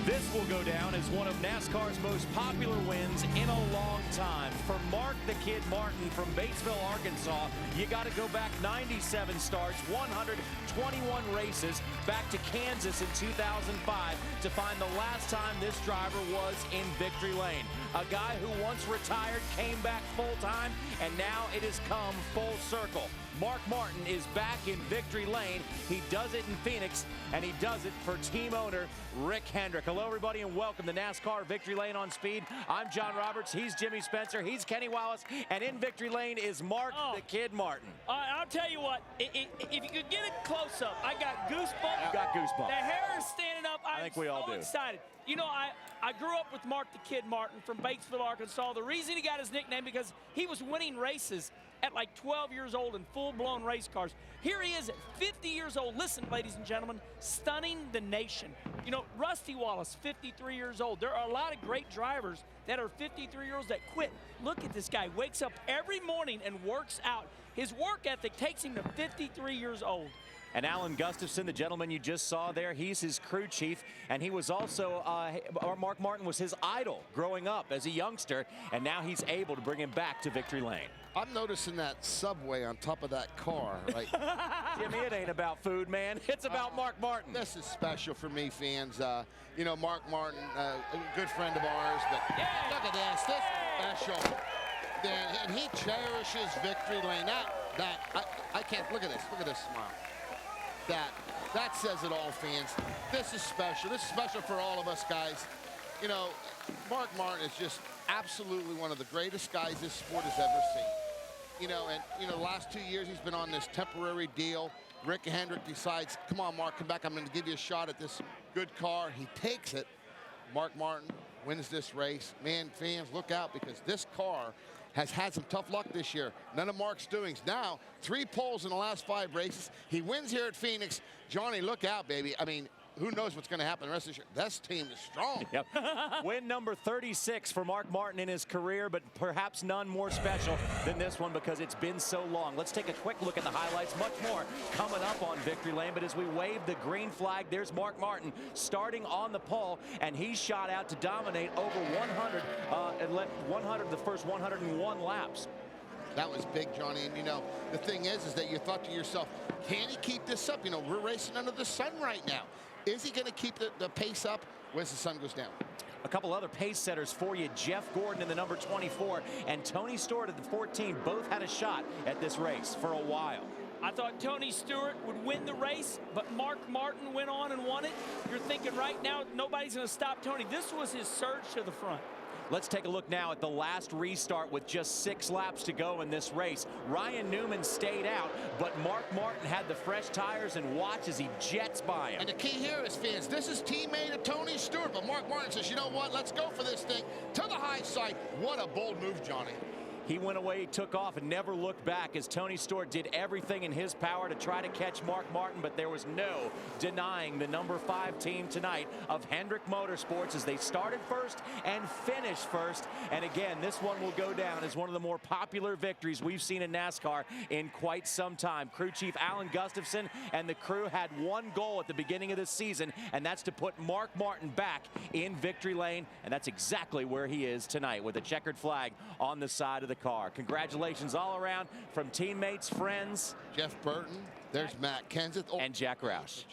This will go down as one of NASCAR's most popular wins in a long time. For Mark the Kid Martin from Batesville, Arkansas, you got to go back 97 starts, 121 races, back to Kansas in 2005 to find the last time this driver was in victory lane. A guy who once retired came back full-time, and now it has come full circle. Mark Martin is back in victory lane. He does it in Phoenix, and he does it for team owner Rick Hendrick. Hello, everybody, and welcome to NASCAR Victory Lane on Speed. I'm John Roberts. He's Jimmy Spencer. He's Kenny Wallace. And in victory lane is Mark the Kid Martin. I'll tell you what, if you could get it close up, I got goosebumps. You got goosebumps. The hair is standing up. I think we all do. I'm so excited. You know, I grew up with Mark the Kid Martin from Batesville, Arkansas. The reason he got his nickname because he was winning races at like 12 years old in full-blown race cars. Here he is at 50 years old. Listen, ladies and gentlemen, stunning the nation. You know, Rusty Wallace, 53 years old. There are a lot of great drivers that are 53 years old that quit. Look at this guy. Wakes up every morning and works out. His work ethic takes him to 53 years old. And Alan Gustafson, the gentleman you just saw there, he's his crew chief, and he was also, Mark Martin was his idol growing up as a youngster, and now he's able to bring him back to victory lane. I'm noticing that subway on top of that car, right? Jimmy, it ain't about food, man. It's about Mark Martin. This is special for me, fans. You know, Mark Martin, a good friend of ours, but look at this. This is special. And he cherishes victory lane. I can't, look at this. Look at this smile. That says it all, fans. This is special. This is special for all of us, guys. You know, Mark Martin is just absolutely one of the greatest guys this sport has ever seen. You know, and the last 2 years he's been on this temporary deal. Rick Hendrick decides, come on, Mark, come back. I'm going to give you a shot at this good car. He takes it. Mark Martin wins this race. Man, fans, look out, because this car has had some tough luck this year. None of Mark's doings. Now, 3 poles in the last 5 races. He wins here at Phoenix. Johnny, look out, baby. I mean, who knows what's going to happen the rest of this year. This team is strong. Yep. Win number 36 for Mark Martin in his career, but perhaps none more special than this one because it's been so long. Let's take a quick look at the highlights. Much more coming up on victory lane, but as we wave the green flag, there's Mark Martin starting on the pole, and he shot out to dominate over 100 and let 100 the first 101 laps. That was big, Johnny. And, you know, the thing is that you thought to yourself, can he keep this up? You know, we're racing under the sun right now. Is he going to keep the pace up once the sun goes down? A couple other pace setters for you. Jeff Gordon in the number 24 and Tony Stewart at the 14 both had a shot at this race for a while. I thought Tony Stewart would win the race, but Mark Martin went on and won it. You're thinking right now nobody's going to stop Tony. This was his surge to the front. Let's take a look now at the last restart with just 6 laps to go in this race. Ryan Newman stayed out, but Mark Martin had the fresh tires, and watch as he jets by him. And the key here is, fans, this is teammate of Tony Stewart, but Mark Martin says, you know what, let's go for this thing to the high side. What a bold move, Johnny. He went away, took off, and never looked back as Tony Stewart did everything in his power to try to catch Mark Martin, but there was no denying the number 5 team tonight of Hendrick Motorsports as they started first and finished first. And again, this one will go down as one of the more popular victories we've seen in NASCAR in quite some time. Crew Chief Alan Gustafson and the crew had one goal at the beginning of the season, and that's to put Mark Martin back in victory lane, and that's exactly where he is tonight with a checkered flag on the side of the car. Congratulations all around from teammates, friends. Jeff Burton, there's Matt Kenseth. Oh, and Jack Roush.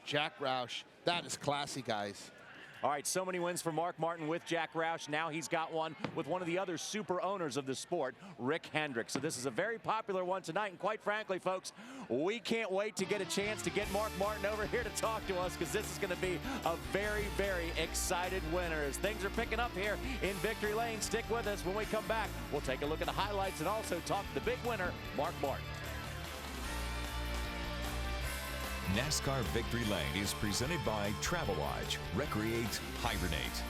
Jack Roush. That is classy, guys. All right, so many wins for Mark Martin with Jack Roush. Now he's got one with one of the other super owners of the sport, Rick Hendrick. So this is a very popular one tonight, and quite frankly, folks, we can't wait to get a chance to get Mark Martin over here to talk to us, because this is going to be a very, very excited winner. As things are picking up here in victory lane, stick with us. When we come back, we'll take a look at the highlights and also talk to the big winner, Mark Martin. NASCAR Victory Lane is presented by Travelodge. Recreate, hibernate.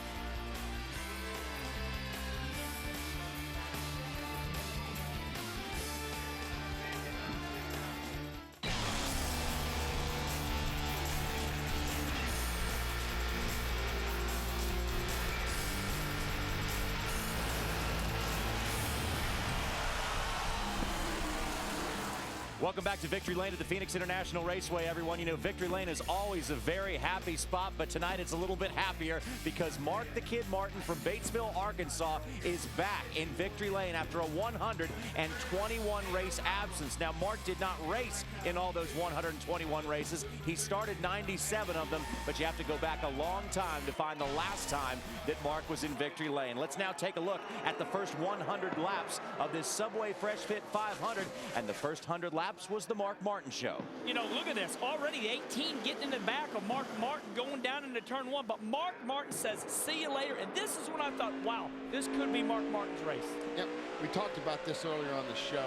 Welcome back to Victory Lane at the Phoenix International Raceway, everyone. You know, Victory Lane is always a very happy spot, but tonight it's a little bit happier because Mark the Kid Martin from Batesville, Arkansas is back in Victory Lane after a 121 race absence. Now, Mark did not race in all those 121 races. He started 97 of them, but you have to go back a long time to find the last time that Mark was in Victory Lane. Let's now take a look at the first 100 laps of this Subway Fresh Fit 500, and the first 100 laps was the Mark Martin Show. You know, look at this. Already 18 getting in the back of Mark Martin going down into turn 1. But Mark Martin says, see you later. And this is when I thought, wow, this could be Mark Martin's race. Yep, we talked about this earlier on the show.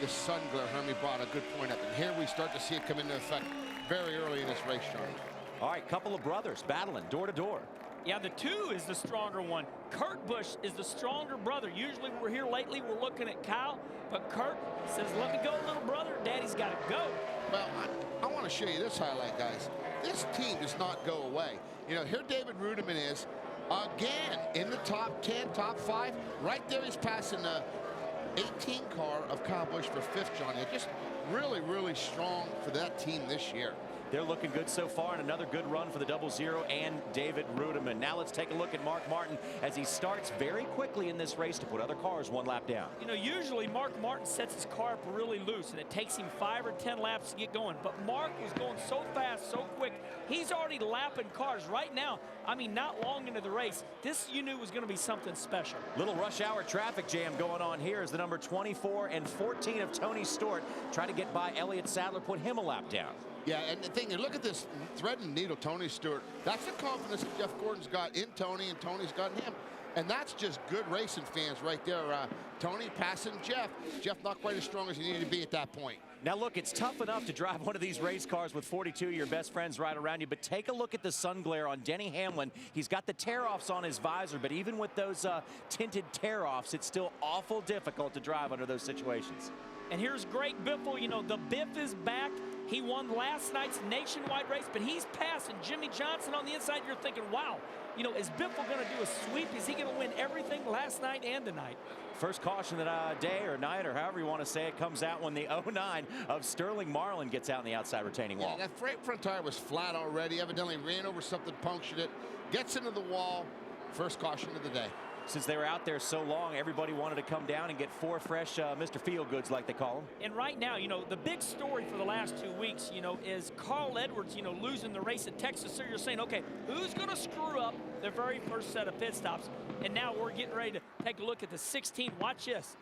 The sun glare, Hermie brought a good point up. And here we start to see it come into effect very early in this race, John. All right, couple of brothers battling door to door. Yeah, the 2 is the stronger one. Kurt Busch is the stronger brother. Usually we're here lately, we're looking at Kyle, but Kurt says, let me go, little brother. Daddy's got to go. Well, I want to show you this highlight, guys. This team does not go away. You know, here David Rudiman is, again, in the top 10, top 5. Right there, he's passing the 18 car of Kyle Busch for 5th, Johnny. Just really, really strong for that team this year. They're looking good so far, and another good run for the 00 and David Rudiman. Now let's take a look at Mark Martin as he starts very quickly in this race to put other cars one lap down. You know, usually Mark Martin sets his car up really loose, and it takes him 5 or 10 laps to get going. But Mark is going so fast, so quick. He's already lapping cars right now. I mean, not long into the race. This you knew was going to be something special. Little rush hour traffic jam going on here as the number 24 and 14 of Tony Stewart try to get by Elliott Sadler, put him a lap down. Yeah, and the thing is, look at this thread and needle, Tony Stewart. That's the confidence Jeff Gordon's got in Tony, and Tony's got in him. And that's just good racing fans right there. Tony passing Jeff. Jeff not quite as strong as he needed to be at that point. Now, look, it's tough enough to drive one of these race cars with 42 of your best friends right around you, but take a look at the sun glare on Denny Hamlin. He's got the tear-offs on his visor, but even with those tinted tear-offs, it's still awful difficult to drive under those situations. And here's Greg Biffle. You know, the Biff is back. He won last night's nationwide race, but he's passing Jimmy Johnson on the inside. You're thinking, wow, you know, is Biffle going to do a sweep? Is he going to win everything last night and tonight? First caution of the day or night or however you want to say it comes out when the 09 of Sterling Marlin gets out in the outside retaining wall. Yeah, that front tire was flat already. Evidently ran over something, punctured it, gets into the wall. First caution of the day. Since they were out there so long, everybody wanted to come down and get 4 fresh Mr. Feelgoods, like they call them. And right now, you know, the big story for the last 2 weeks, you know, is Carl Edwards, you know, losing the race at Texas. So you're saying, okay, who's going to screw up their very first set of pit stops? And now we're getting ready to take a look at the 16. Watch this.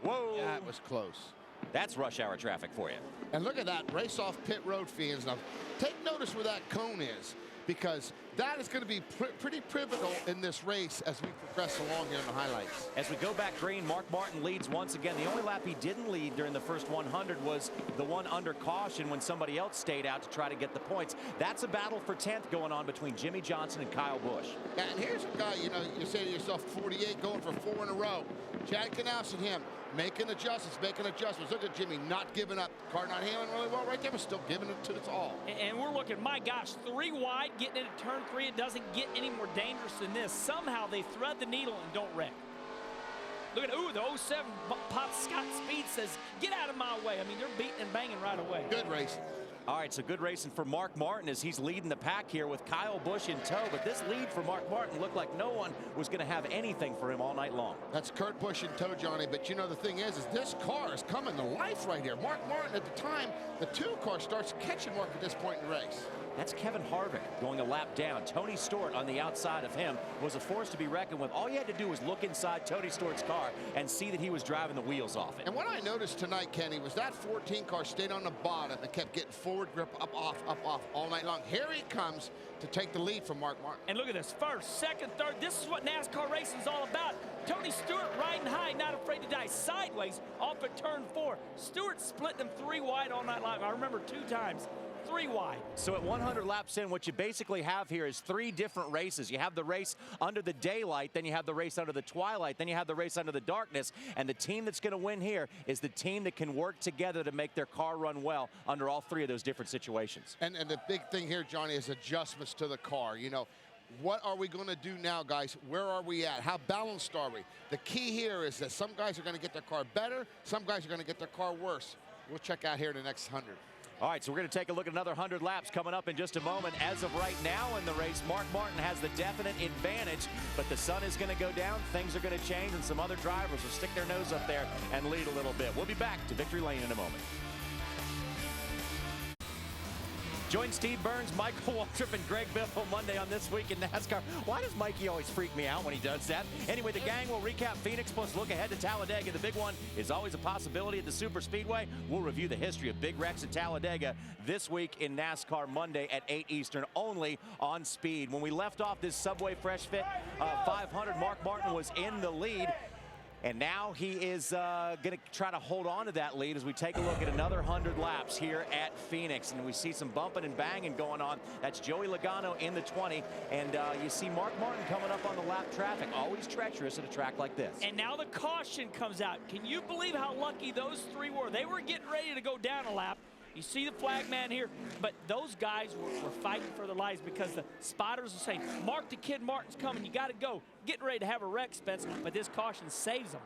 Whoa. That was close. That's rush hour traffic for you. And look at that race off pit road, fans. Now, take notice where that cone is, because that is going to be pretty pivotal in this race as we progress along here in the highlights. As we go back green, Mark Martin leads once again. The only lap he didn't lead during the first 100 was the one under caution when somebody else stayed out to try to get the points. That's a battle for 10th going on between Jimmy Johnson and Kyle Busch. And here's a guy, you know, you say to yourself, 48 going for 4 in a row. Chad Knaus and him making adjustments, Look at Jimmy not giving up. Car not handling really well right there, but still giving it to its all. And we're looking, my gosh, 3 wide, getting into turn 3. It doesn't get any more dangerous than this. Somehow they thread the needle and don't wreck. Look at, ooh, the 07 Pop Scott Speed says, get out of my way. I mean, they're beating and banging right away. Good racing. All right, so good racing for Mark Martin as he's leading the pack here with Kyle Busch in tow. But this lead for Mark Martin looked like no one was going to have anything for him all night long. That's Kurt Busch in tow, Johnny. But you know, the thing is this car is coming to life right here. Mark Martin, at the time, the 2 car starts catching Mark at this point in the race. That's Kevin Harvick going a lap down. Tony Stewart on the outside of him was a force to be reckoned with. All you had to do was look inside Tony Stewart's car and see that he was driving the wheels off it. And what I noticed tonight, Kenny, was that 14 car stayed on the bottom and kept getting forward grip up, off all night long. Here he comes to take the lead from Mark Martin. And look at this, first, second, third. This is what NASCAR racing is all about. Tony Stewart riding high, not afraid to die sideways off at turn 4. Stewart split them 3 wide all night long. I remember 2 times. 3 wide. So at 100 laps in, what you basically have here is 3 different races. You have the race under the daylight, then you have the race under the twilight, then you have the race under the darkness. And the team that's going to win here is the team that can work together to make their car run well under all 3 of those different situations. And the big thing here, Johnny, is adjustments to the car. You know, what are we going to do now, guys? Where are we at? How balanced are we? The key here is that some guys are going to get their car better, some guys are going to get their car worse. we'll check out here in the next 100. All right, so we're going to take a look at another 100 laps coming up in just a moment. As of right now in the race, Mark Martin has the definite advantage, but the sun is going to go down, things are going to change, and some other drivers will stick their nose up there and lead a little bit. We'll be back to Victory Lane in a moment. Join Steve Burns, Michael Waltrip, and Greg Biffle Monday on This Week in NASCAR. Why does Mikey always freak me out when he does that? Anyway, the gang will recap Phoenix plus look ahead to Talladega. The big one is always a possibility at the Super Speedway. We'll review the history of big wrecks at Talladega this week in NASCAR Monday at 8 Eastern, only on Speed. When we left off this Subway Fresh Fit 500, Mark Martin was in the lead. And now he is going to try to hold on to that lead as we take a look at another 100 laps here at Phoenix. And we see some bumping and banging going on. That's Joey Logano in the 20. And you see Mark Martin coming up on the lap traffic. Always treacherous at a track like this. And now the caution comes out. Can you believe how lucky those three were? They were getting ready to go down a lap. You see the flag man here, but those guys were fighting for their lives because the spotters are saying, Mark the Kid Martin's coming, you got to go. Getting ready to have a wreck, Spence, but this caution saves them.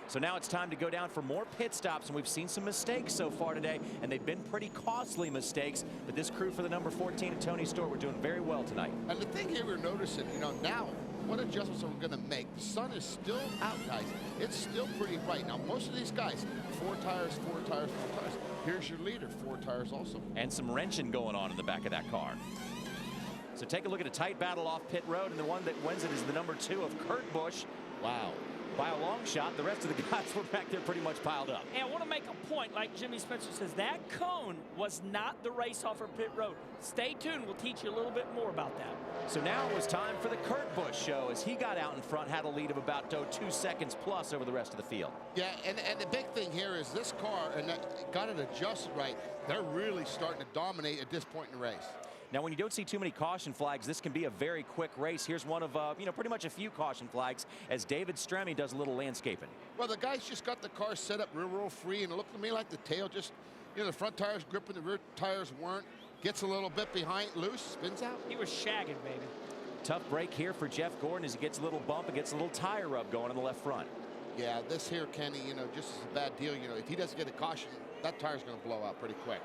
So now it's time to go down for more pit stops, and we've seen some mistakes so far today, and they've been pretty costly mistakes. But this crew for the number 14 and Tony Stewart, we're doing very well tonight. And the thing here we're noticing, now, what adjustments are we going to make? The sun is still out, guys. It's still pretty bright. Now, most of these guys, 4 tires, 4 tires, 4 tires. Here's your leader, 4 tires also. And some wrenching going on in the back of that car. So take a look at a tight battle off pit road, and the one that wins it is the number 2 of Kurt Busch. Wow. By a long shot, the rest of the guys were back there pretty much piled up. And I want to make a point, like Jimmy Spencer says, that cone was not the race off of pit road. Stay tuned, we'll teach you a little bit more about that. So now it was time for the Kurt Busch show as he got out in front, had a lead of about 2 seconds plus over the rest of the field. Yeah, and the big thing here is this car, and got it adjusted right, they're really starting to dominate at this point in the race. Now, when you don't see too many caution flags, this can be a very quick race. Here's one of, pretty much a few caution flags as David Stremme does a little landscaping. Well, the guys just got the car set up real free, and it looked to me like the tail just, the front tires gripping, the rear tires weren't. Gets a little bit behind, loose, spins out. He was shagging, baby. Tough break here for Jeff Gordon as he gets a little bump and gets a little tire rub going on the left front. Yeah, this here, Kenny, just is a bad deal. If he doesn't get a caution, that tire's going to blow out pretty quick.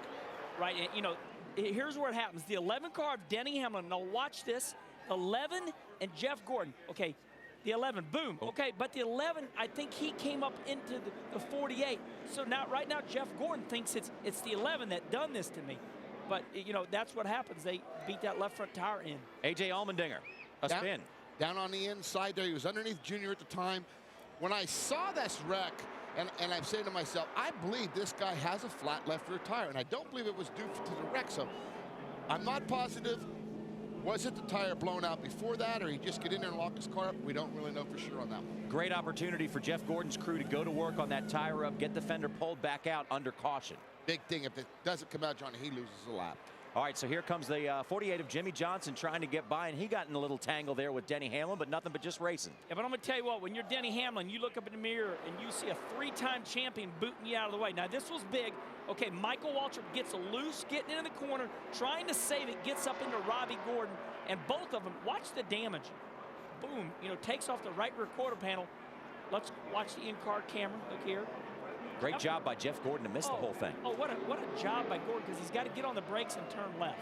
Right, and, here's where it happens. The 11 car of Denny Hamlin. Now watch this. 11 and Jeff Gordon. Okay, the 11, boom. Oh. Okay, but the 11, I think he came up into the 48. So now, right now, Jeff Gordon thinks it's the 11 that done this to me. But, that's what happens. They beat that left front tire in. A.J. Allmendinger, a spin. Down on the inside there. He was underneath Junior at the time. When I saw this wreck, and I'm saying to myself, I believe this guy has a flat left rear tire, and I don't believe it was due to the wreck. So I'm not positive. Was it the tire blown out before that, or he just get in there and lock his car up? We don't really know for sure on that one. Great opportunity for Jeff Gordon's crew to go to work on that tire up, get the fender pulled back out under caution. Big thing, if it doesn't come out, Johnny, he loses a lap. All right, so here comes the 48 of Jimmy Johnson trying to get by, and he got in a little tangle there with Denny Hamlin, but nothing but just racing. Yeah, but I'm going to tell you what, when you're Denny Hamlin, you look up in the mirror and you see a 3-time champion booting you out of the way. Now, this was big. Okay, Michael Waltrip gets loose, getting into the corner, trying to save it, gets up into Robbie Gordon, and both of them, watch the damage. Boom, takes off the right rear quarter panel. Let's watch the in-car camera. Look here. Great job by Jeff Gordon to miss the whole thing. Oh, what a job by Gordon, because he's got to get on the brakes and turn left.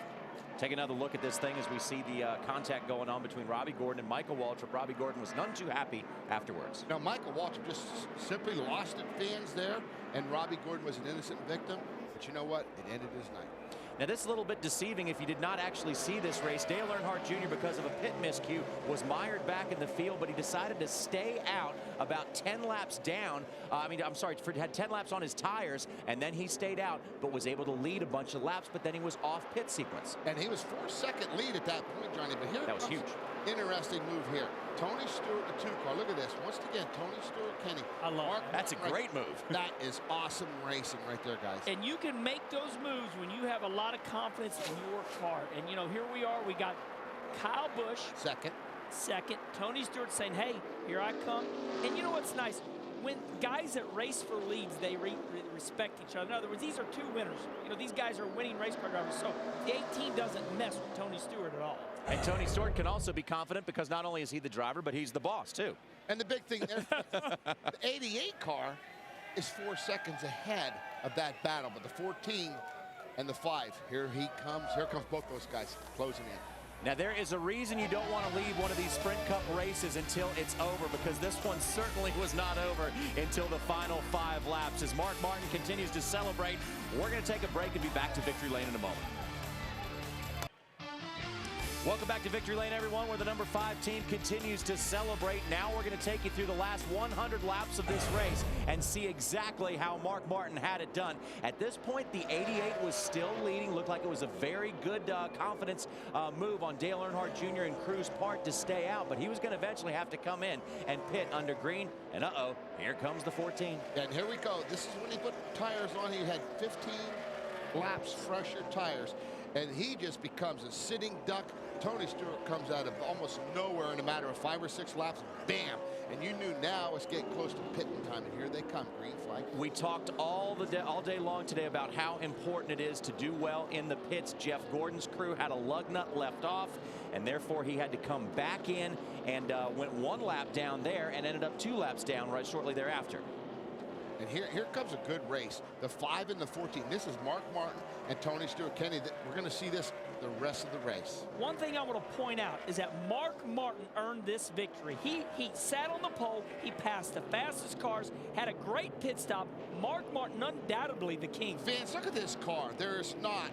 Take another look at this thing as we see the contact going on between Robbie Gordon and Michael Waltrip. Robbie Gordon was none too happy afterwards. Now, Michael Waltrip just simply lost it, fans there, and Robbie Gordon was an innocent victim. But you know what? It ended his night. Now, this is a little bit deceiving if you did not actually see this race. Dale Earnhardt Jr., because of a pit miscue, was mired back in the field, but he decided to stay out about 10 laps down. Had 10 laps on his tires, and then he stayed out, but was able to lead a bunch of laps, but then he was off pit sequence. And he was 4-second lead at that point, Johnny. But here that was huge. Interesting move here. Tony Stewart, the 2 car. Look at this. Once again, Tony Stewart, Kenny. I love it. That's a great move. That is awesome racing right there, guys. And you can make those moves when you have a lot of confidence in your car. And, here we are. We got Kyle Busch. Second. Tony Stewart saying, hey, here I come. And you know what's nice? When guys that race for leads, they respect each other. In other words, these are 2 winners. These guys are winning race car drivers. So the 18 doesn't mess with Tony Stewart at all. And Tony Stewart can also be confident because not only is he the driver, but he's the boss, too. And the big thing there, the 88 car is 4 seconds ahead of that battle. But the 14 and the 5, here comes both those guys closing in. Now, there is a reason you don't want to leave one of these Sprint Cup races until it's over, because this one certainly was not over until the final 5 laps. As Mark Martin continues to celebrate, we're going to take a break and be back to Victory Lane in a moment. Welcome back to Victory Lane, everyone, where the number 5 team continues to celebrate. Now we're going to take you through the last 100 laps of this race and see exactly how Mark Martin had it done. At this point, the 88 was still leading. Looked like it was a very good confidence move on Dale Earnhardt Jr. and Cruz's part to stay out, but he was going to eventually have to come in and pit under green. And uh-oh, here comes the 14. And here we go. This is when he put tires on. He had 15 laps fresher tires, and he just becomes a sitting duck. Tony Stewart comes out of almost nowhere in a matter of 5 or 6 laps, bam, and you knew now it's getting close to pitting time, and here they come, green flag. We talked all day long today about how important it is to do well in the pits. Jeff Gordon's crew had a lug nut left off, and therefore he had to come back in and went 1 lap down there and ended up 2 laps down right shortly thereafter. And here comes a good race. The 5 and the 14. This is Mark Martin and Tony Stewart. Kenny, we're going to see this the rest of the race. One thing I want to point out is that Mark Martin earned this victory. He sat on the pole. He passed the fastest cars, had a great pit stop. Mark Martin, undoubtedly the king. Fans, look at this car. There's not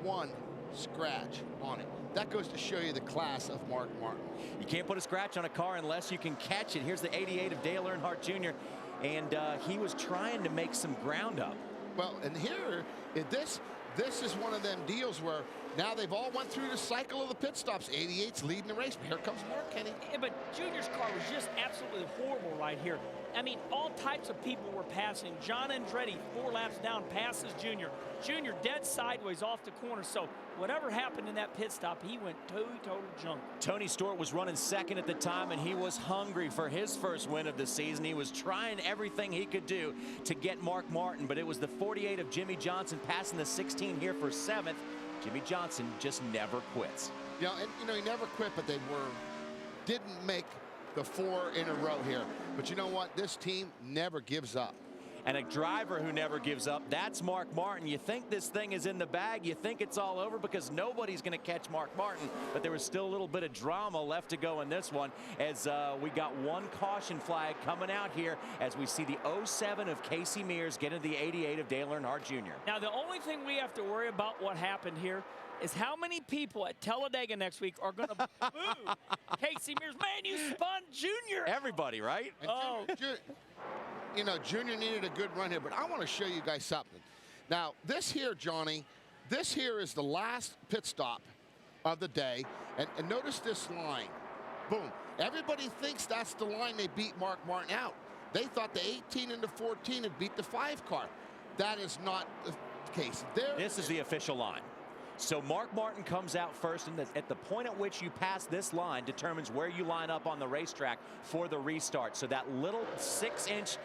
1 scratch on it. That goes to show you the class of Mark Martin. You can't put a scratch on a car unless you can catch it. Here's the 88 of Dale Earnhardt Jr., and he was trying to make some ground up. Well, and here, this is one of them deals where now they've all went through the cycle of the pit stops. 88's leading the race, but here comes Mark, Kenny. Yeah, but Junior's car was just absolutely horrible right here. I mean, all types of people were passing. John Andretti, 4 laps down, passes Junior. Junior dead sideways off the corner. So whatever happened in that pit stop, he went total junk. Tony Stewart was running second at the time, and he was hungry for his first win of the season. He was trying everything he could do to get Mark Martin, but it was the 48 of Jimmy Johnson passing the 16 here for 7th. Jimmy Johnson just never quits. You know, and he never quit, but they didn't make the 4 in a row here. But you know what? This team never gives up. And a driver who never gives up, that's Mark Martin. You think this thing is in the bag, you think it's all over because nobody's going to catch Mark Martin, but there was still a little bit of drama left to go in this one as we got 1 caution flag coming out here as we see the 07 of Casey Mears get into the 88 of Dale Earnhardt Jr. Now, the only thing we have to worry about what happened here is how many people at Talladega next week are going to boo Casey Mears. Man, you spun Junior. Everybody, right? And you know, Junior needed a good run here, but I want to show you guys something. Now, this here, Johnny, this here is the last pit stop of the day, and notice this line. Boom. Everybody thinks that's the line they beat Mark Martin out. They thought the 18 and the 14 had beat the 5 car. That is not the case. This is the official line. So Mark Martin comes out first, and at the point at which you pass this line determines where you line up on the racetrack for the restart. So that little 6-inch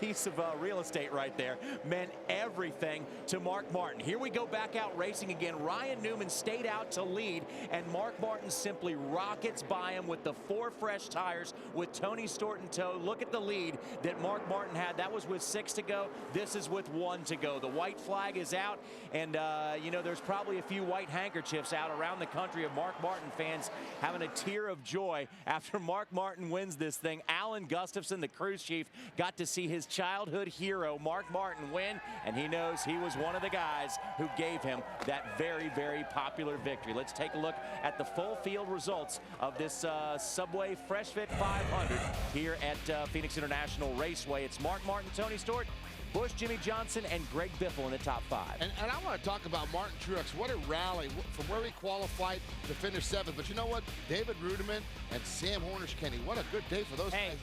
piece of real estate right there meant everything to Mark Martin. Here we go back out racing again. Ryan Newman stayed out to lead, and Mark Martin simply rockets by him with the 4 fresh tires with Tony Stewart in tow. Look at the lead that Mark Martin had. That was with 6 to go. This is with 1 to go. The white flag is out, and you know, there's probably a few white handkerchiefs out around the country of Mark Martin fans having a tear of joy after Mark Martin wins this thing. Alan Gustafson, the cruise chief, got to see his childhood hero, Mark Martin, win, and he knows he was one of the guys who gave him that very, very popular victory. Let's take a look at the full field results of this Subway Fresh Fit 500 here at Phoenix International Raceway. It's Mark Martin, Tony Stewart, Busch, Jimmy Johnson, and Greg Biffle in the top 5. And I want to talk about Martin Truex. What a rally from where he qualified to finish 7th. But you know what? David Ruderman and Sam Hornish, Kenny, what a good day for those guys.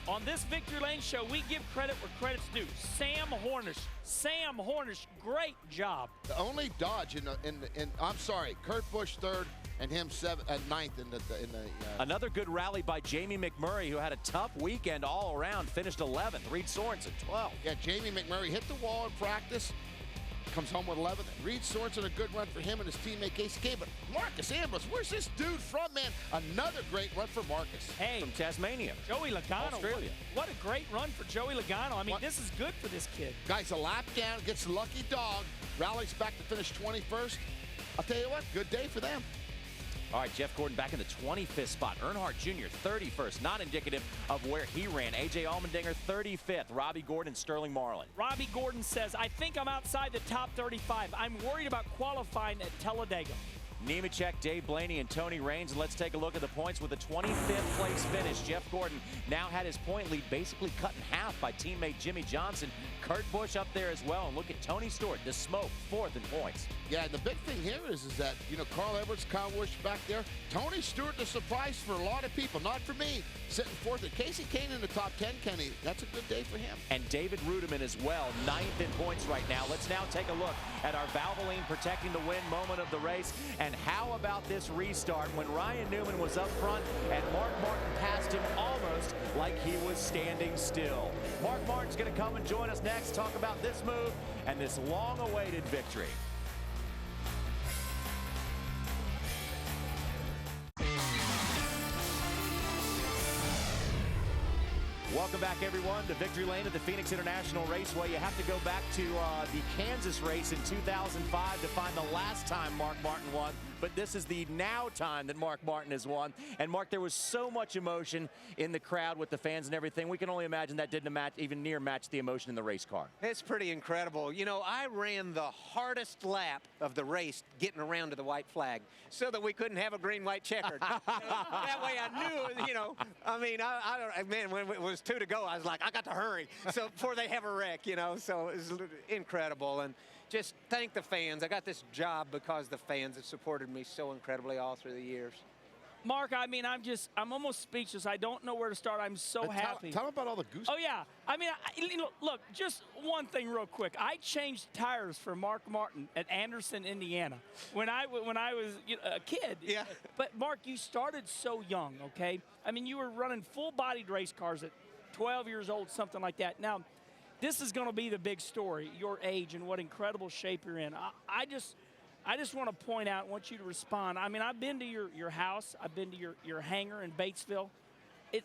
On this Victory Lane show, we give credit where credit's due. Sam Hornish, great job. The only dodge I'm sorry, Kurt Busch 3rd. And him 9th in the Another good rally by Jamie McMurray, who had a tough weekend all around, finished 11th. Reed Sorensen 12th. Yeah, Jamie McMurray hit the wall in practice, comes home with 11th. Reed Sorensen, a good run for him and his teammate Casey Kay. But Marcus Ambrose, where's this dude from, man? Another great run for Marcus. Hey, From Tasmania. Joey Logano. Australia. What a great run for Joey Logano. I mean, this is good for this kid. Guy's a lap down, gets the lucky dog, rallies back to finish 21st. I'll tell you what, good day for them. All right, Jeff Gordon back in the 25th spot. Earnhardt Jr., 31st. Not indicative of where he ran. A.J. Allmendinger, 35th. Robbie Gordon, Sterling Marlin. Robbie Gordon says, I think I'm outside the top 35. I'm worried about qualifying at Talladega. Nemechek, Dave Blaney, and Tony Raines. Let's take a look at the points with a 25th place finish. Jeff Gordon now had his point lead basically cut in half by teammate Jimmy Johnson. Kurt Busch up there as well. And look at Tony Stewart, the smoke, 4th in points. Yeah, and the big thing here is that, Carl Edwards, Kyle Busch back there. Tony Stewart, the surprise for a lot of people, not for me. Sitting 4th, and Casey Kane in the top 10, Kenny. That's a good day for him. And David Rudiman as well, 9th in points right now. Let's now take a look at our Valvoline protecting the win moment of the race. And how about this restart when Ryan Newman was up front and Mark Martin passed him almost like he was standing still. Mark Martin's going to come and join us next, talk about this move and this long-awaited victory. Welcome back, everyone, to Victory Lane at the Phoenix International Raceway. You have to go back to the Kansas race in 2005 to find the last time Mark Martin won. But this is the now time that Mark Martin has won. And, Mark, there was so much emotion in the crowd with the fans and everything. We can only imagine that didn't even near match the emotion in the race car. It's pretty incredible. I ran the hardest lap of the race getting around to the white flag so that we couldn't have a green-white checkered. That way I knew, man, when it was 2 to go, I was like, I got to hurry so before they have a wreck, so it was incredible. And just thank the fans. I got this job because the fans have supported me so incredibly all through the years. Mark, I mean, I'm almost speechless. I don't know where to start. I'm so happy. Tell them about all the goose. Oh, yeah. I mean, look, just one thing real quick. I changed tires for Mark Martin at Anderson, Indiana, when I was a kid. Yeah. But, Mark, you started so young, okay? I mean, you were running full-bodied race cars at 12 years old, something like that. Now, this is going to be the big story, your age and what incredible shape you're in. I just want to point out, want you to respond. I mean, I've been to your house. I've been to your hangar in Batesville.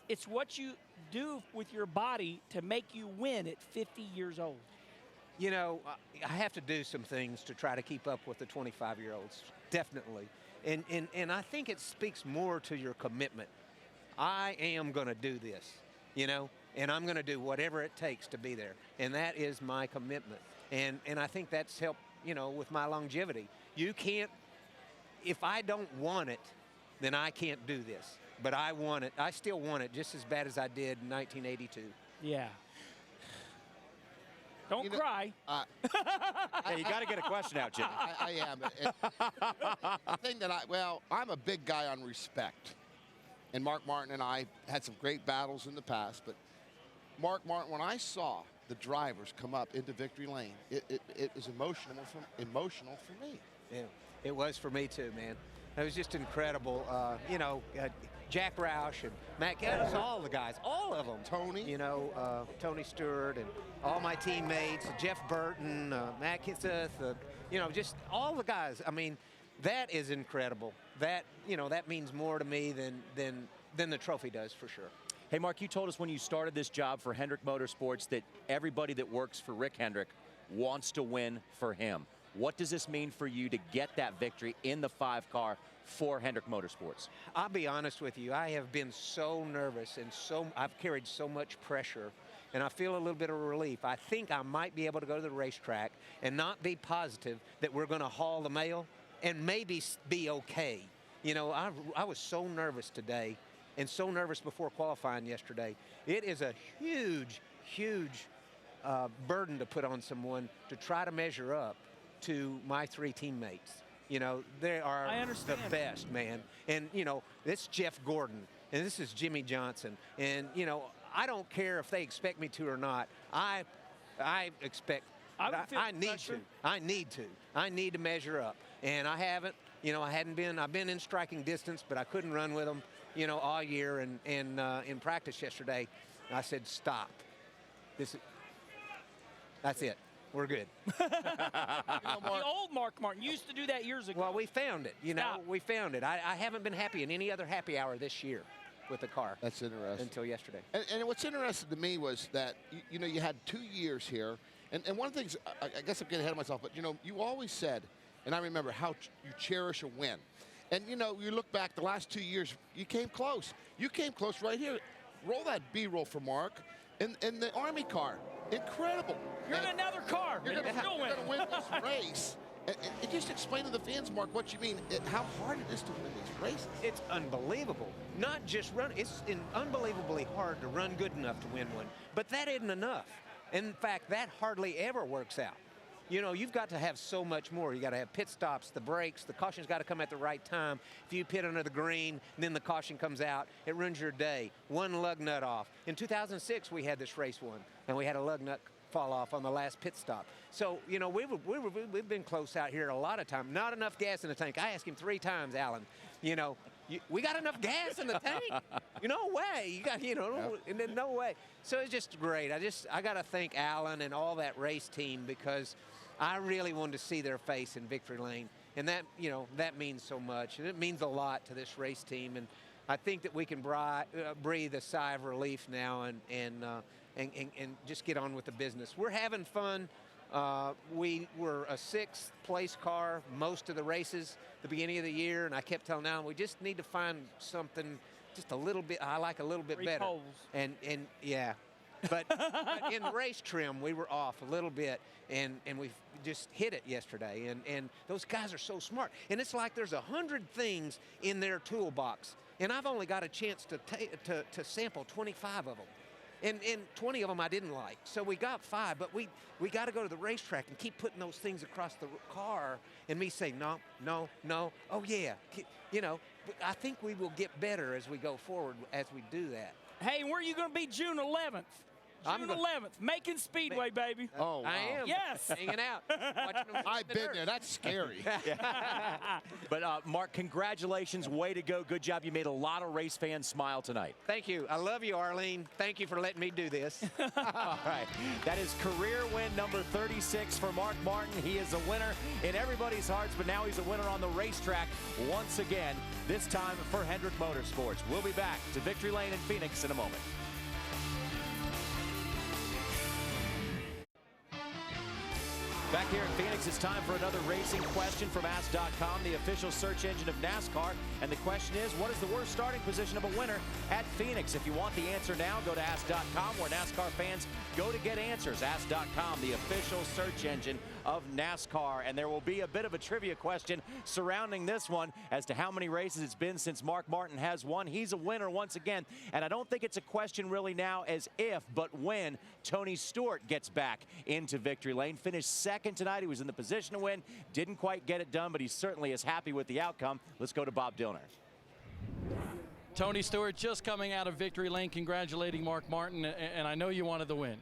It's what you do with your body to make you win at 50 years old. I have to do some things to try to keep up with the 25-year-olds, definitely. And I think it speaks more to your commitment. I am going to do this, and I'm going to do whatever it takes to be there. And that is my commitment. And I think that's helped, with my longevity. You can't, if I don't want it, then I can't do this. But I want it. I still want it just as bad as I did in 1982. Yeah. Don't cry. Hey, you got to get a question out, Jimmy. I am. The thing that I'm a big guy on respect. And Mark Martin and I had some great battles in the past. But Mark Martin, when I saw the drivers come up into Victory Lane, it was emotional for me. Yeah, it was for me too, man. It was just incredible. Jack Roush and Matt, it was all the guys, all of them. Tony. Tony Stewart and all my teammates, Jeff Burton, Matt Kenseth, just all the guys. I mean, that is incredible. That, that means more to me than the trophy does for sure. Hey, Mark, you told us when you started this job for Hendrick Motorsports that everybody that works for Rick Hendrick wants to win for him. What does this mean for you to get that victory in the 5-car for Hendrick Motorsports? I'll be honest with you. I have been so nervous and I've carried so much pressure, and I feel a little bit of relief. I think I might be able to go to the racetrack and not be positive that we're going to haul the mail and maybe be okay. I was so nervous today and so nervous before qualifying yesterday. It is a huge, huge burden to put on someone to try to measure up to my 3 teammates. They are the best, man. And, this is Jeff Gordon, and this is Jimmy Johnson. And, I don't care if they expect me to or not. I expect, I need to measure up. And I haven't, I've been in striking distance, but I couldn't run with them, all year. And in practice yesterday, I said, stop. That's it. we're good. The old Mark Martin used to do that years ago. Well, we found it. You know, Stop. we found it. I haven't been happy in any other happy hour this year with the car. That's interesting. Until yesterday. And what's interesting to me was that, you know, you had 2 years here. And one of the things, I guess I'm getting ahead of myself, but, you know, you always said, and I remember how you cherish a win. And, you know, you look back the last 2 years, you came close. You came close right here. Roll that B-roll for Mark in the Army car. Incredible. You're in another car. You're going still win. to win this race. And just explain to the fans, Mark, what you mean, how hard it is to win these races. It's unbelievable. Not just run, it's unbelievably hard to run good enough to win one. But that isn't enough. In fact, that hardly ever works out. You know, you've got to have so much more. You got to have pit stops, the brakes, the caution's got to come at the right time. If you pit under the green, then the caution comes out, it ruins your day. One lug nut off. In 2006, we had this race one, and we had a lug nut fall off on the last pit stop. So, you know, we've been close out here a lot of time. Not enough gas in the tank. I asked him 3 times, Alan, you know, we got enough gas in the tank? No way. You got, you know, and then no way. So it's just great. I got to thank Alan and all that race team because I really wanted to see their face in victory lane. And that, you know, that means so much. And it means a lot to this race team. And I think that we can breathe a sigh of relief now and just get on with the business. We're having fun. We were a 6th place car most of the races the beginning of the year, and I kept telling Alan, we just need to find something just a little bit, I like a little bit better. Poles. And yeah, but in race trim, we were off a little bit, and we just hit it yesterday. And those guys are so smart. And it's like there's 100 things in their toolbox, and I've only got a chance to sample 25 of them. And 20 of them I didn't like. So we got 5, but we got to go to the racetrack and keep putting those things across the car and me say, no, no, no, oh yeah. You know, I think we will get better as we go forward as we do that. Hey, where are you going to be June 11th? June 11th, Macon Speedway, baby. Oh, wow. I am. Yes. Hanging out. Watching them I've been there. That's scary. But Mark, congratulations. Way to go. Good job. You made a lot of race fans smile tonight. Thank you. I love you, Arlene. Thank you for letting me do this. All right. That is career win number 36 for Mark Martin. He is a winner in everybody's hearts, but now he's a winner on the racetrack once again, this time for Hendrick Motorsports. We'll be back to Victory Lane in Phoenix in a moment. Back here in Phoenix, it's time for another racing question from Ask.com, the official search engine of NASCAR. And the question is, what is the worst starting position of a winner at Phoenix? If you want the answer now, go to Ask.com, where NASCAR fans go to get answers. Ask.com, the official search engine of NASCAR. And there will be a bit of a trivia question surrounding this one as to how many races it's been since Mark Martin has won. He's a winner once again. And I don't think it's a question really now as if, but when Tony Stewart gets back into victory lane. Finished second tonight. He was in the position to win. Didn't quite get it done, but he certainly is happy with the outcome. Let's go to Bob Dillner. Tony Stewart just coming out of victory lane, congratulating Mark Martin, and I know you wanted the win,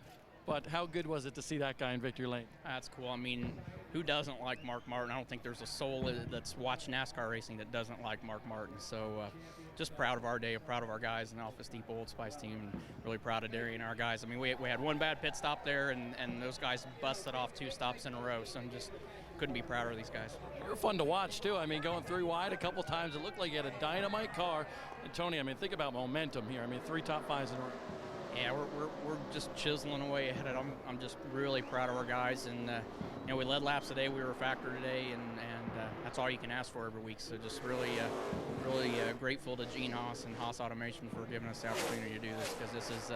but how good was it to see that guy in victory lane? That's cool. I mean, who doesn't like Mark Martin? I don't think there's a soul that's watched NASCAR racing that doesn't like Mark Martin. So just proud of our day, proud of our guys in the Alpha Steep Old Spice team, and really proud of Derry and our guys. I mean, we had one bad pit stop there, and those guys busted off 2 stops in a row. So I'm just couldn't be prouder of these guys. You're fun to watch, too. I mean, going 3 wide a couple times, it looked like you had a dynamite car. And Tony, I mean, think about momentum here. I mean, 3 top 5s in a row. Yeah, we're just chiseling away ahead. I'm just really proud of our guys, and you know, we led laps today. We were a factor today, and that's all you can ask for every week. So just really grateful to Gene Haas and Haas Automation for giving us the opportunity to do this, because this is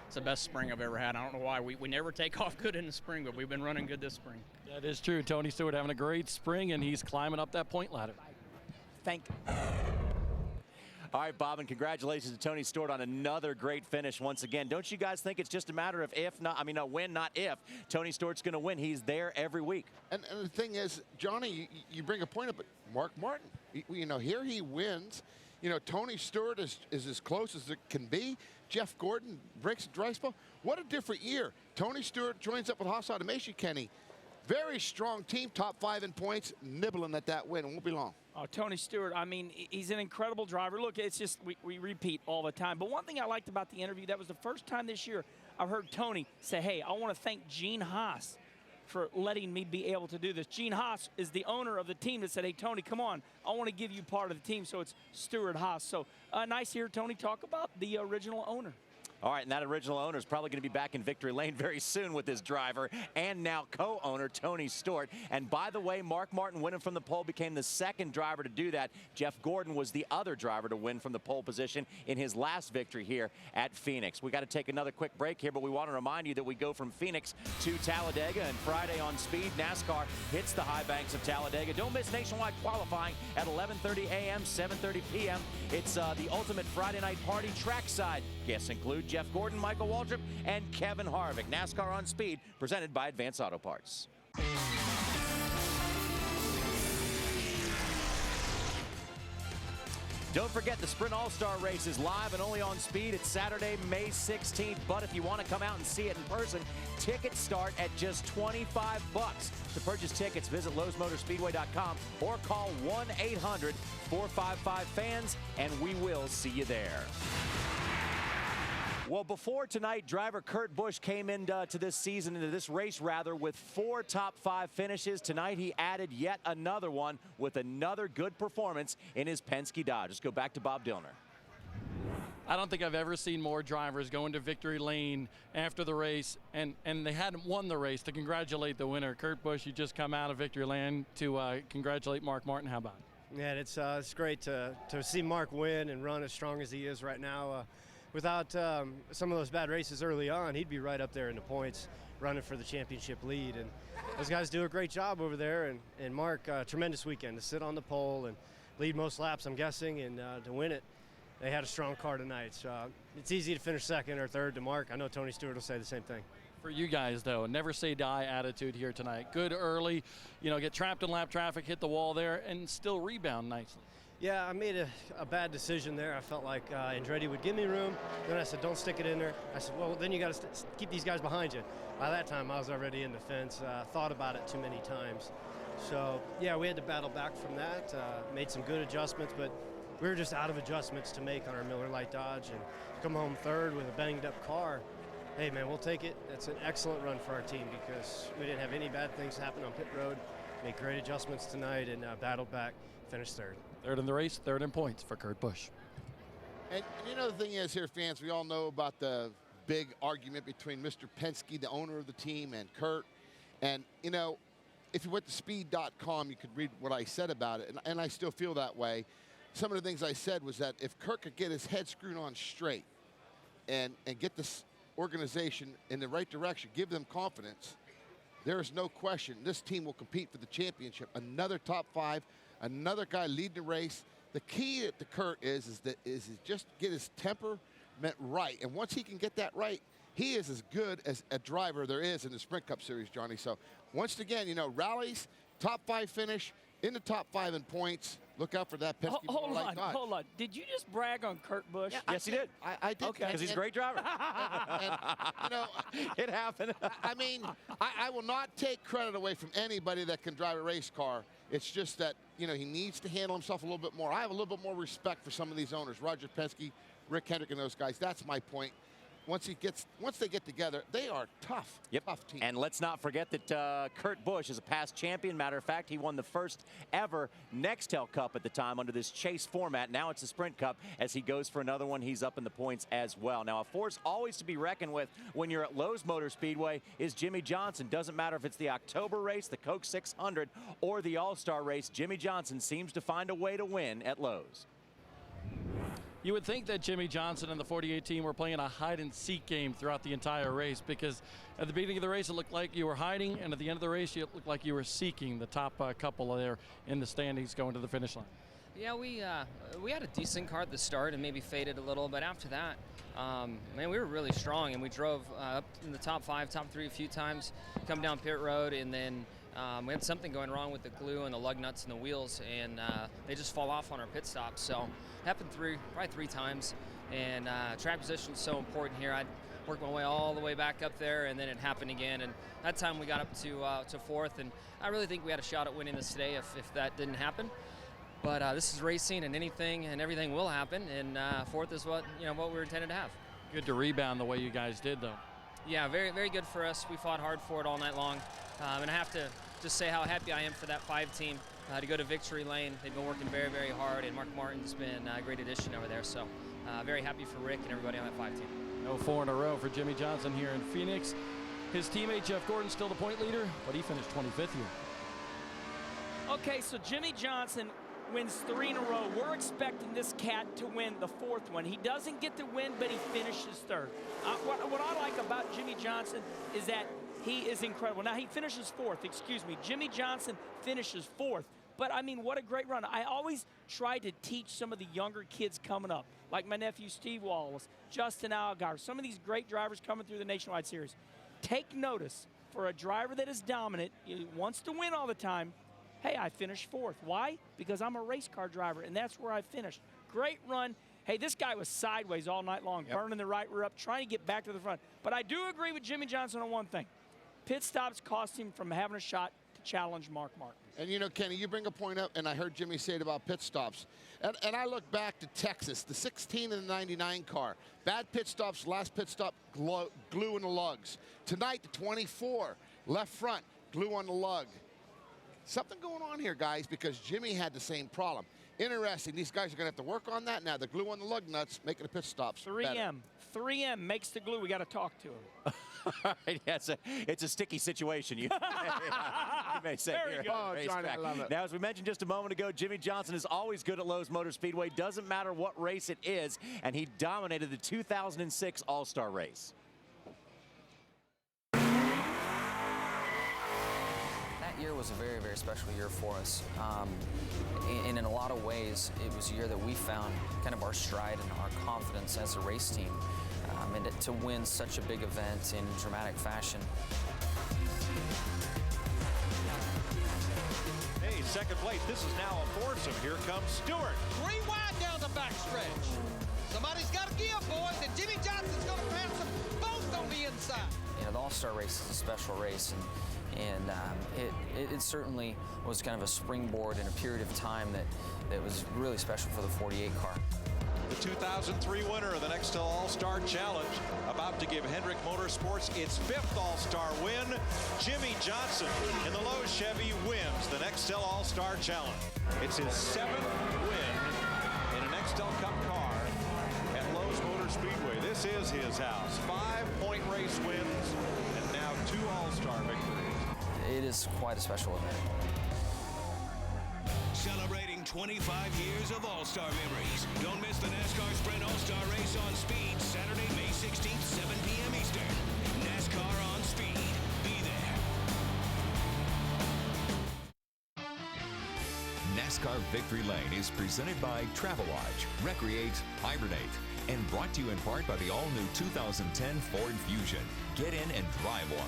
it's the best spring I've ever had. I don't know why we never take off good in the spring, but we've been running good this spring. That is true. Tony Stewart having a great spring, and he's climbing up that point ladder. Thank you. All right, Bob, and congratulations to Tony Stewart on another great finish once again. Don't you guys think it's just a matter of if, not, I mean, a win, not if, Tony Stewart's going to win? He's there every week. And the thing is, Johnny, you bring a point up, but Mark Martin, you know, here he wins. You know, Tony Stewart is as close as it can be. Jeff Gordon breaks a dry spell. What a different year. Tony Stewart joins up with Haas Automation, Kenny. Very strong team, top 5 in points, nibbling at that win. It won't be long. Oh, Tony Stewart, I mean, he's an incredible driver. Look, it's just we repeat all the time. But one thing I liked about the interview, that was the first time this year I've heard Tony say, hey, I want to thank Gene Haas for letting me be able to do this. Gene Haas is the owner of the team that said, hey, Tony, come on. I want to give you part of the team. So it's Stuart Haas. So nice to hear Tony talk about the original owner. All right, and that original owner is probably going to be back in victory lane very soon with his driver and now co-owner Tony Stewart. And by the way, Mark Martin winning from the pole became the second driver to do that. Jeff Gordon was the other driver to win from the pole position in his last victory here at Phoenix. We got to take another quick break here, but we want to remind you that we go from Phoenix to Talladega, and Friday on Speed, NASCAR hits the high banks of Talladega. Don't miss nationwide qualifying at 11:30 a.m., 7:30 p.m. It's the ultimate Friday night party trackside. Guests include Jeff Gordon, Michael Waltrip, and Kevin Harvick. NASCAR on Speed, presented by Advance Auto Parts. Don't forget the Sprint All-Star Race is live and only on Speed. It's Saturday, May 16th. But if you want to come out and see it in person, tickets start at just $25. To purchase tickets, visit LowesMotorspeedway.com or call 1-800-455-FANS, and we will see you there. Well, before tonight, driver Kurt Busch came into this race with 4 top 5 finishes. Tonight, he added yet another one with another good performance in his Penske Dodge. Let's go back to Bob Dillner. I don't think I've ever seen more drivers go into victory lane after the race, and they hadn't won the race, to congratulate the winner. Kurt Busch, you just come out of victory lane to congratulate Mark Martin. How about it? Yeah, it's great to see Mark win and run as strong as he is right now. Without some of those bad races early on, he'd be right up there in the points running for the championship lead. And those guys do a great job over there. And Mark, tremendous weekend to sit on the pole and lead most laps, I'm guessing, and to win it. They had a strong car tonight. So it's easy to finish second or third to Mark. I know Tony Stewart will say the same thing. For you guys, though, never say die attitude here tonight. Good early, get trapped in lap traffic, hit the wall there, and still rebound nicely. Yeah, I made a bad decision there. I felt like Andretti would give me room. Then I said, don't stick it in there. I said, well, then you got to keep these guys behind you. By that time, I was already in the fence. Thought about it too many times. So, yeah, we had to battle back from that. Made some good adjustments, but we were just out of adjustments to make on our Miller Lite Dodge. And to come home third with a banged-up car, hey, man, we'll take it. That's an excellent run for our team because we didn't have any bad things happen on pit road. Made great adjustments tonight and battled back, finished third. Third in the race, third in points for Kurt Busch. And the thing is here, fans, we all know about the big argument between Mr. Penske, the owner of the team, and Kurt. And, if you went to speed.com, you could read what I said about it, and I still feel that way. Some of the things I said was that if Kurt could get his head screwed on straight and get this organization in the right direction, give them confidence, there is no question this team will compete for the championship. Another top 5, another guy leading the race. The key to Kurt is just get his temperament right. And once he can get that right, he is as good as a driver there is in the Sprint Cup Series, Johnny. So once again, rallies, top 5 finish, in the top 5 in points. Look out for that Penske. Hold on. Did you just brag on Kurt Busch? Yeah, yes, he did. I did. Okay. Because he's a great driver. It happened. I mean, I will not take credit away from anybody that can drive a race car. It's just that, he needs to handle himself a little bit more. I have a little bit more respect for some of these owners, Roger Penske, Rick Hendrick, and those guys. That's my point. Once they get together, they are tough. Yep. Tough team. And let's not forget that Kurt Busch is a past champion. Matter of fact, he won the first ever Nextel Cup at the time under this chase format. Now it's a Sprint Cup. As he goes for another one, he's up in the points as well. Now, a force always to be reckoned with when you're at Lowe's Motor Speedway is Jimmy Johnson. Doesn't matter if it's the October race, the Coke 600, or the All-Star race. Jimmy Johnson seems to find a way to win at Lowe's. You would think that Jimmy Johnson and the 48 team were playing a hide-and-seek game throughout the entire race, because at the beginning of the race it looked like you were hiding, and at the end of the race it looked like you were seeking the top couple there in the standings going to the finish line. Yeah, we had a decent car at the start and maybe faded a little, but after that, man, we were really strong, and we drove up in the top 5, top 3 a few times, come down pit road, and then we had something going wrong with the glue and the lug nuts and the wheels, and they just fall off on our pit stops. So it happened probably three times, and track position is so important here. I worked my way all the way back up there, and then it happened again, and that time we got up to 4th, and I really think we had a shot at winning this today if that didn't happen. But this is racing, and anything and everything will happen, and 4th is what we were intended to have. Good to rebound the way you guys did, though. Yeah, very, very good for us. We fought hard for it all night long. And I have to just say how happy I am for that 5 team to go to victory lane. They've been working very, very hard, and Mark Martin's been a great addition over there. So very happy for Rick and everybody on that 5 team. No 4 in a row for Jimmie Johnson here in Phoenix. His teammate Jeff Gordon still the point leader, but he finished 25th here. Okay, so Jimmie Johnson wins 3 in a row. We're expecting this cat to win the 4th one. He doesn't get the win, but he finishes 3rd. What I like about Jimmie Johnson is that he is incredible. Now, he finishes 4th, excuse me. Jimmie Johnson finishes 4th. But, I mean, what a great run. I always try to teach some of the younger kids coming up, like my nephew Steve Wallace, Justin Allgaier, some of these great drivers coming through the Nationwide Series. Take notice, for a driver that is dominant, he wants to win all the time, hey, I finished 4th. Why? Because I'm a race car driver, and that's where I finished. Great run. Hey, this guy was sideways all night long, burning the right rear up, trying to get back to the front. But I do agree with Jimmie Johnson on one thing. Pit stops cost him from having a shot to challenge Mark Martin. And, you know, Kenny, you bring a point up, and I heard Jimmy say it about pit stops. And I look back to Texas, the 16 and the 99 car. Bad pit stops, last pit stop, glue in the lugs. Tonight, the 24, left front, glue on the lug. Something going on here, guys, because Jimmy had the same problem. Interesting. These guys are going to have to work on that now. The glue on the lug nuts, making the pit stops 3M. better. 3M makes the glue. We got to talk to him. All right, yeah, it's a sticky situation. You may say here. Oh, Johnny, I love it. Now, as we mentioned just a moment ago, Jimmie Johnson is always good at Lowe's Motor Speedway. Doesn't matter what race it is, and he dominated the 2006 All-Star race. That year was a very, very special year for us. And in a lot of ways, it was a year that we found kind of our stride and our confidence as a race team. And to win such a big event in dramatic fashion. Hey, second place. This is now a foursome. Here comes Stewart. 3 wide down the backstretch. Somebody's got to give, boys, and Jimmie Johnson's going to pass them both on the inside. You know, the All-Star race is a special race, and it certainly was kind of a springboard in a period of time that was really special for the 48 car. The 2003 winner of the Nextel All-Star Challenge, about to give Hendrick Motorsports its 5th All-Star win. Jimmie Johnson in the Lowe's Chevy wins the Nextel All-Star Challenge. It's his 7th win in an Nextel Cup car at Lowe's Motor Speedway. This is his house. 5-point race wins and now 2 All-Star victories. It is quite a special event. Celebrating 25 years of All-Star memories. Don't miss the NASCAR Sprint All-Star Race on Speed, Saturday, May 16th, 7 p.m. Eastern. NASCAR on Speed. Be there. NASCAR Victory Lane is presented by Travelodge, Recreate, Hibernate, and brought to you in part by the all-new 2010 Ford Fusion. Get in and drive one.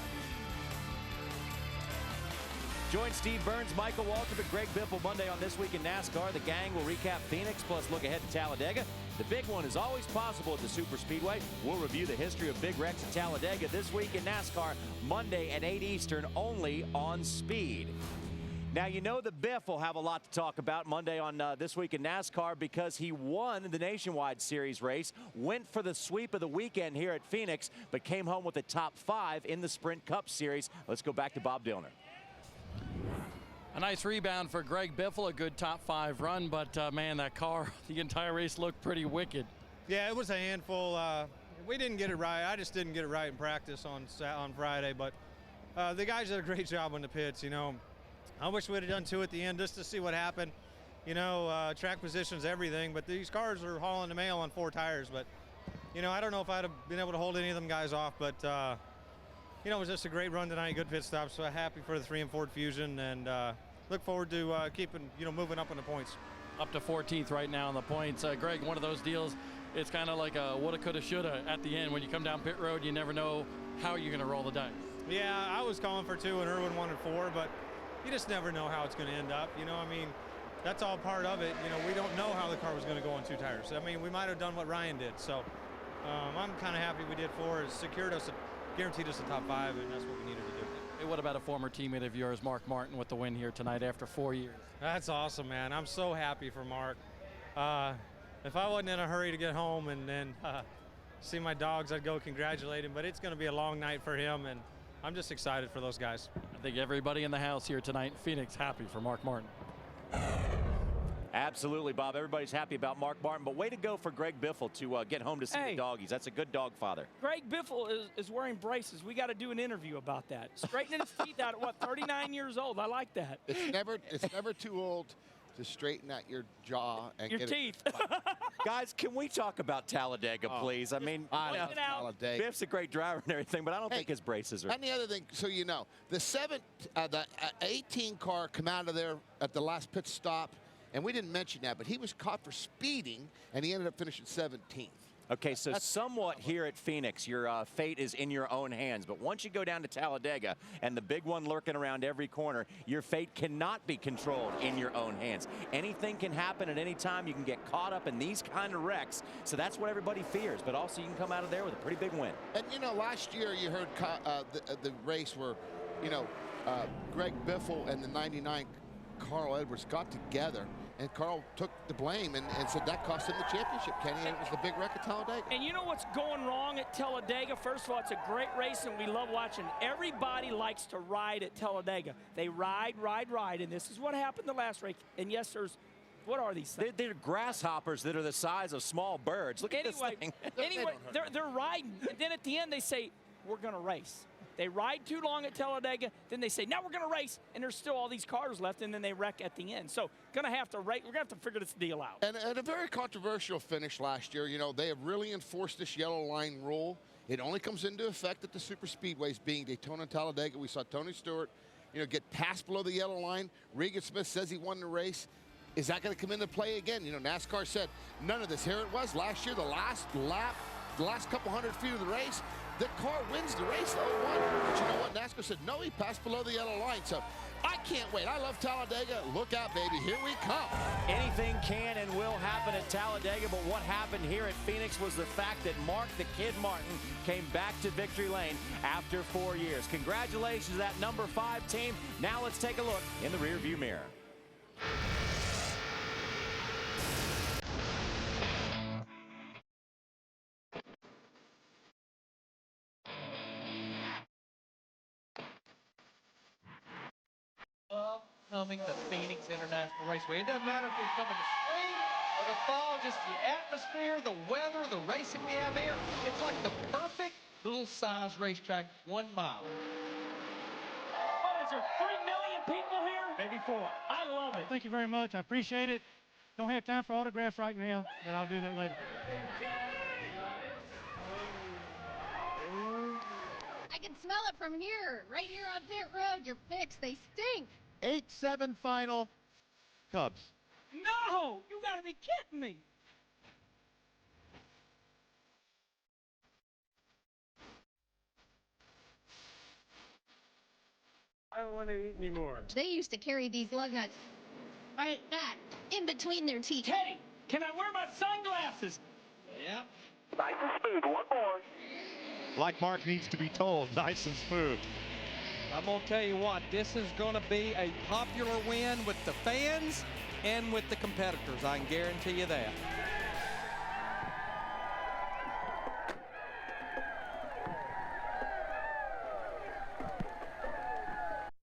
Join Steve Burns, Michael Waltrip, and Greg Biffle Monday on This Week in NASCAR. The gang will recap Phoenix, plus look ahead to Talladega. The big one is always possible at the Super Speedway. We'll review the history of big wrecks at Talladega This Week in NASCAR, Monday at 8 Eastern, only on Speed. Now, you know the Biff will have a lot to talk about Monday on This Week in NASCAR because he won the Nationwide Series race, went for the sweep of the weekend here at Phoenix, but came home with the top 5 in the Sprint Cup Series. Let's go back to Bob Dillner. A nice rebound for Greg Biffle, a good top 5 run, but man, that car, the entire race looked pretty wicked. Yeah, it was a handful. We didn't get it right. I just didn't get it right in practice on Friday, but the guys did a great job on the pits, you know. I wish we'd have done 2 at the end just to see what happened. You know, track position's everything, but these cars are hauling the mail on 4 tires. But, you know, I don't know if I'd have been able to hold any of them guys off, but, you know, it was just a great run tonight, good pit stop. So happy for the 3 and Ford Fusion, and look forward to keeping, you know, moving up in the points. Up to 14th right now in the points. Greg, one of those deals, it's kind of like a woulda, coulda, shoulda at the end. When you come down pit road, you never know how you're going to roll the dice. Yeah, I was calling for 2 and Irwin 1 and 4, but you just never know how it's going to end up. You know, I mean, that's all part of it. You know, we don't know how the car was going to go on 2 tires. I mean, we might have done what Ryan did. So I'm kind of happy we did 4. It secured us, guaranteed us a top 5, and that's what we needed to do. Hey, what about a former teammate of yours, Mark Martin, with the win here tonight after 4 years? That's awesome, man. I'm so happy for Mark. If I wasn't in a hurry to get home and then see my dogs, I'd go congratulate him. But it's going to be a long night for him, and I'm just excited for those guys. I think everybody in the house here tonight, Phoenix, happy for Mark Martin. Absolutely, Bob. Everybody's happy about Mark Martin, but way to go for Greg Biffle to get home to see the doggies. That's a good dog father. Greg Biffle is wearing braces. We got to do an interview about that. Straightening his teeth out at, what, 39 years old? I like that. It's never too old to straighten out your jaw and your get teeth. Guys, can we talk about Talladega, please? I mean, I love Talladega. Biff's a great driver and everything, but I don't think his braces are. And the other thing, so you know, the 18 car come out of there at the last pit stop, and we didn't mention that, but he was caught for speeding, and he ended up finishing 17th. Okay, so somewhat here at Phoenix, your fate is in your own hands. But once you go down to Talladega and the big one lurking around every corner, your fate cannot be controlled in your own hands. Anything can happen at any time. You can get caught up in these kind of wrecks. So that's what everybody fears. But also you can come out of there with a pretty big win. And, you know, last year you heard the race where, you know, Greg Biffle and the 99 Carl Edwards got together. And Carl took the blame and said that cost him the championship, Kenny. And it was the big wreck at Talladega. And you know what's going wrong at Talladega? First of all, it's a great race, and we love watching. Everybody likes to ride at Talladega. They ride, and this is what happened the last race. And yes, what are these things? They're grasshoppers that are the size of small birds. Look at this thing. Anyway, they're riding, and then at the end they say, we're going to race. They ride too long at Talladega, then they say, now we're going to race, and there's still all these cars left, and then they wreck at the end. So we're going to have to figure this deal out. And a very controversial finish last year. You know, they have really enforced this yellow line rule. It only comes into effect at the super speedways, being Daytona and Talladega. We saw Tony Stewart, you know, get passed below the yellow line. Regan Smith says he won the race. Is that going to come into play again? You know, NASCAR said none of this. Here it was last year, the last lap, the last couple hundred feet of the race. The car wins the race, 0-1. But you know what? NASCAR said, no, he passed below the yellow line. So I can't wait. I love Talladega. Look out, baby. Here we come. Anything can and will happen at Talladega, but what happened here at Phoenix was the fact that Mark the Kid Martin came back to victory lane after 4 years. Congratulations to that number 5 team. Now let's take a look in the rearview mirror. Coming to Phoenix International Raceway. It doesn't matter if you're coming to spring or the fall, just the atmosphere, the weather, the racing we have here. It's like the perfect little size racetrack, 1 mile. What is there, 3 million people here? Maybe 4. I love it. Thank you very much. I appreciate it. Don't have time for autographs right now, but I'll do that later. I can smell it from here. Right here on pit road, your picks, they stink. 8-7 final. Cubs. No! You gotta be kidding me. I don't want to eat anymore. They used to carry these lug nuts right back in between their teeth. Teddy, can I wear my sunglasses? Yep. Nice and smooth. One more. Like Mark needs to be told, nice and smooth. I'm going to tell you what, this is going to be a popular win with the fans and with the competitors. I can guarantee you that.